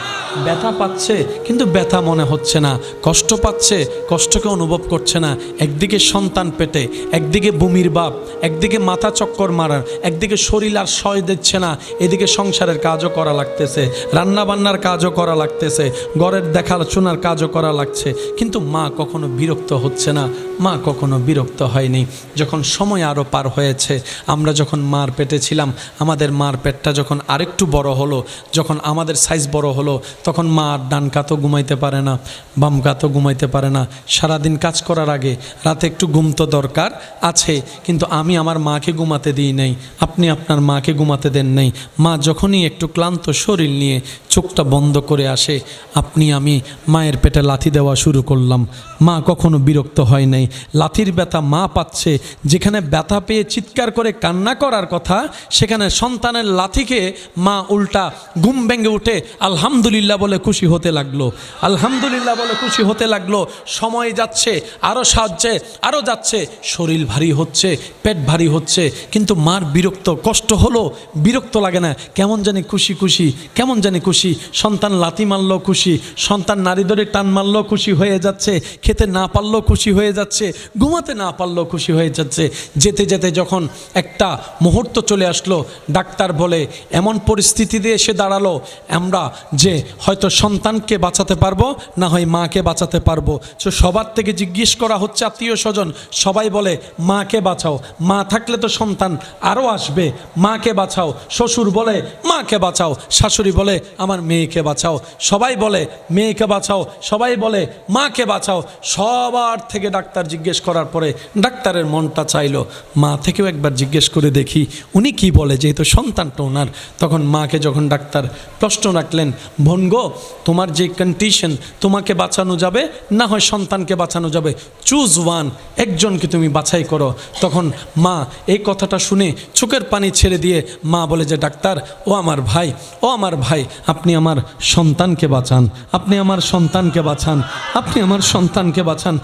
Speaker 1: ব্যথা পাচ্ছে কিন্তু ব্যথা মনে হচ্ছে না, কষ্ট পাচ্ছে কষ্টকে অনুভব করছে না। একদিকে সন্তান পেটে, একদিকে বমির ভাব, একদিকে মাথা চক্কর মারার, একদিকে শরীর আর সয় দিচ্ছে না, এদিকে সংসারের কাজও করা লাগতেছে, রান্না বান্নার কাজও করা লাগতেছে, ঘরের দেখাশোনার কাজও করা লাগছে, কিন্তু মা কখনো বিরক্ত হচ্ছে না, মা কখনো বিরক্ত হয়নি। যখন সময় আরও পার হয়েছে, আমরা যখন মার পেটে ছিলাম, আমাদের মার পেটটা যখন আরেকটু বড় হলো, যখন আমাদের সাইজ বড় হলো, তখন মা আর ডান কাতও ঘুমাইতে পারে না, বাম কাতও ঘুমাইতে পারে না। সারাদিন কাজ করার আগে রাতে একটু ঘুম তো দরকার আছে, কিন্তু আমি আমার মাকে ঘুমাতে দিই নাই, আপনি আপনার মাকে ঘুমাতে দেন নাই। মা যখনই একটু ক্লান্ত শরীর নিয়ে চোখটা বন্ধ করে আসে, আপনি আমি মায়ের পেটে লাথি দেওয়া শুরু করলাম। মা কখনো বিরক্ত হয় নাই। লাথির ব্যথা মা পাচ্ছে, যেখানে ব্যথা পেয়ে চিৎকার করে কান্না করার কথা, সেখানে সন্তানের লাথিকে মা উল্টা ঘুম ভেঙে উঠে আলহামদুলিল্লাহ বলে খুশি হতে লাগলো, আলহামদুলিল্লাহ বলে খুশি হতে লাগলো। সময় যাচ্ছে, আরও সাহায্যে আরও যাচ্ছে, শরীর ভারী হচ্ছে, পেট ভারী হচ্ছে, কিন্তু মার বিরক্ত কষ্ট হলো, বিরক্ত লাগে না, কেমন জানি খুশি খুশি, কেমন জানি খুশি। সন্তান লাথি মারলো খুশি, সন্তান নারী ধরে টান মারলো খুশি হয়ে যাচ্ছে, খেতে না পারলেও খুশি হয়ে যাচ্ছে, ঘুমাতে না পারলেও খুশি হয়ে যাচ্ছে। যেতে যেতে যখন একটা মুহূর্ত চলে আসলো, ডাক্তার বলে এমন পরিস্থিতিতে এসে দাঁড়ালো আমরা যে হয়তো সন্তানকে বাঁচাতে পারবো, না হয় মাকে বাঁচাতে পারবো। তো সবার থেকে জিজ্ঞেস করা হচ্ছে আত্মীয় স্বজন, সবাই বলে মাকে বাঁচাও, মা থাকলে তো সন্তান আরও আসবে, মাকে বাঁচাও। শ্বশুর বলে মাকে বাঁচাও, শাশুড়ি বলে আমার মেয়েকে বাঁচাও, সবাই বলে মেয়েকে বাঁচাও, সবাই বলে মাকে বাঁচাও। সবার থেকে ডাক্তার জিজ্ঞেস করার পরে ডাক্তারের মনটা চাইলো মা থেকেও একবার জিজ্ঞেস করে দেখি উনি কি বলে, যেহেতু সন্তানটা ওনার। তখন মাকে যখন ডাক্তার প্রশ্ন রাখলেন, বোন গো, তোমার যে কন্ডিশন, তোমাকে বাঁচানো যাবে না হয় সন্তানকে বাঁচানো যাবে, চুজ ওয়ান, একজনকে তুমি বাছাই করো। তখন মা এই কথাটা শুনে চোখের পানি ছেড়ে দিয়ে মা বলে যে ডাক্তার, ও আমার ভাই, ও আমার ভাই, আপনি আমার সন্তানকে বাঁচান, আপনি আমার সন্তানকে বাঁচান, আপনি আমার সন্তানকে বাঁচান।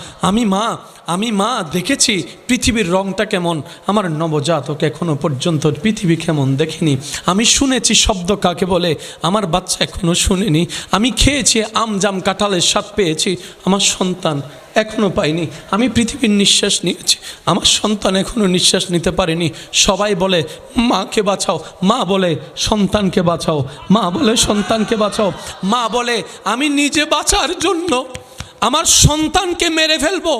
Speaker 1: আমি মা দেখেছি পৃথিবীর রংটা কেমন, আমার নবজাতক এখনো পর্যন্ত পৃথিবী কেমন দেখেনি। আমি শুনেছি শব্দ কাকে বলে, আমার বাচ্চা এখনো শুনেনি। আমি খেয়েছি আম জাম কাঁঠালের স্বাদ পেয়েছি, আমার সন্তান এখনো পাইনি। আমি পৃথিবীর নিঃশ্বাস নিয়েছি, আমার সন্তান এখনো নিঃশ্বাস নিতে পারেনি। সবাই বলে মাকে বাঁচাও, মা বলে সন্তানকে বাঁচাও, মা বলে সন্তানকে বাঁচাও। মা বলে আমি নিজে বাঁচার জন্য আমার সন্তানকে মেরে ফেলবো,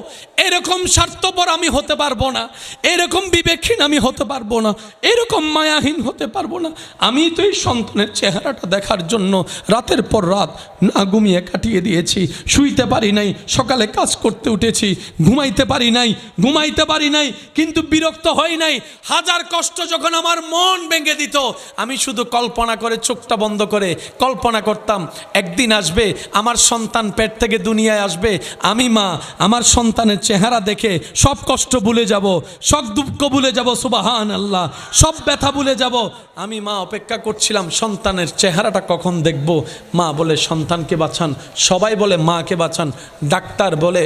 Speaker 1: এরকম স্বার্থপর আমি হতে পারবো না, এরকম বিবেকহীন আমি হতে পারবো না, এরকম মায়াহীন হতে পারবো না। আমি তো এই সন্তানের চেহারাটা দেখার জন্য রাতের পর রাত না ঘুমিয়ে কাটিয়ে দিয়েছি, শুইতে পারি নাই, সকালে কাজ করতে উঠেছি, ঘুমাইতে পারি নাই, কিন্তু বিরক্ত হই নাই। হাজার কষ্ট যখন আমার মন ভেঙে দিত, আমি শুধু কল্পনা করে, চোখটা বন্ধ করে কল্পনা করতাম, একদিন আসবে আমার সন্তান পেট থেকে দুনিয়ায় আসবে, আমি মা আমার সন্তানের চেহারা দেখে সব কষ্ট ভুলে যাব, সব দুঃখ ভুলে যাব, সুবহানাল্লাহ, সব ব্যথা ভুলে যাব। আমি মা অপেক্ষা করছিলাম সন্তানের চেহারাটা কখন দেখব। মা বলে সন্তানকে বাঁচান, সবাই বলে মাকে বাঁচান, ডাক্তার বলে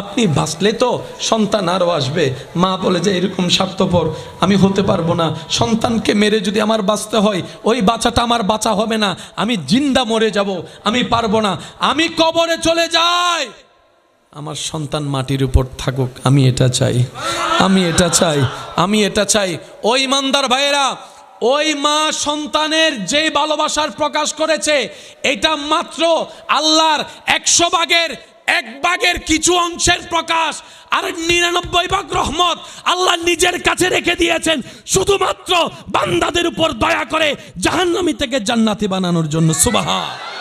Speaker 1: আপনি বাঁচলে তো সন্তান আরও আসবে। মা বলে যে এরকম স্বার্থপর আমি হতে পারবো না, সন্তানকে মেরে যদি আমার বাঁচতে হয় ওই বাঁচাটা আমার বাঁচা হবে না, আমি জিন্দা মরে যাব, আমি পারবো না, আমি কবরে চলে যাই, আমার সন্তান মাটির উপর থাকুক, আমি এটা চাই, আমি এটা চাই, আমি এটা চাই। ওই ইমানদার ভাইয়েরা, ওই মা সন্তানের যেই ভালোবাসার প্রকাশ করেছে, এটা মাত্র আল্লাহর 100 ভাগের 1 ভাগের কিছু অংশের প্রকাশ, আর 99 ভাগ রহমত আল্লাহ নিজের কাছে রেখে দিয়েছেন শুধুমাত্র বান্দাদের উপর দয়া করে জাহান্নামী থেকে জান্নাতি বানানোর জন্য। সুবহান।